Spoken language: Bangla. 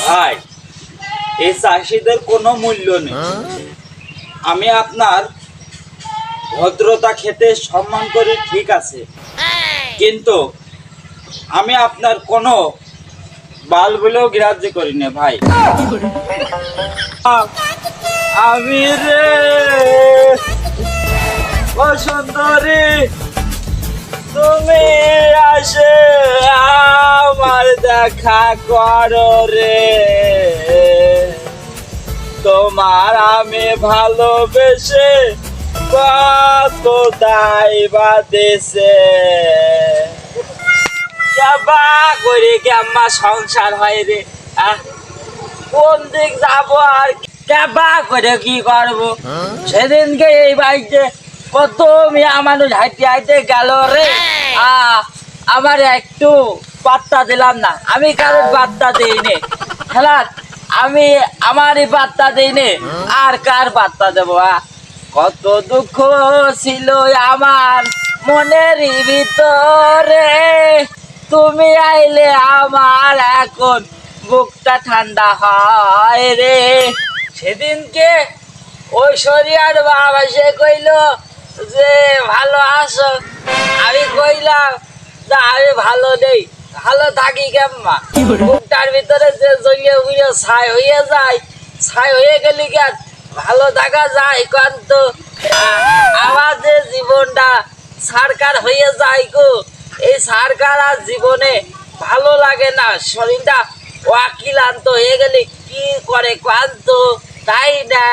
ভাই, এই চাষিদের কোনো মূল্য নেই। আমি আপনার ভদ্রতা খেতে সম্মান করি, ঠিক আছে, কিন্তু আমি আপনার কোনো বাল বলেও গ্রাহ্য করি না ভাই। আমি রে ও সুন্দরী, তুমি আসে আমার দেখা করো রে, তোমার আমি ভালোবেসে কত দায় বাঁধেছে, কেবা করে কেমা সংসার হয় রে। কোন দিক যাবো আর কেবা করে কি করবো? সেদিনকে এই বাড়িতে কত মিয়া মানুষ হাইতে হাইতে গেল রে, আমার একটু পাত্তা দিলাম না। আমি কারোর পাত্তা দিই নে, খেলা আমি আমারই পাত্তা দিই নে, আর কার পাত্তা দেবো? কত দুঃখ ছিল আমার মনের ভিতরে, তুমি আইলে আমার এখন বুকটা ঠান্ডা হয় রে। সেদিনকে ঐশ্বরিয়ার বাবা সে কইল যে ভালো আছো, আমি কইলাম যে আমি ভালো নেই, ভালো থাকি কেমা? বুকটার ভিতরে যে জ্বলিয়ে উড়িয়ে ছাই হয়ে যায়, ছাই হয়ে গেলে কি আর ভালো থাকা যায়? কান্ত আমার যে জীবনটা সরকার হয়ে যায় গো, এই সরকার আর জীবনে ভালো লাগে না। শরীরটা অক্লান্ত হয়ে গেলে কি করে কান্ত, তাই না?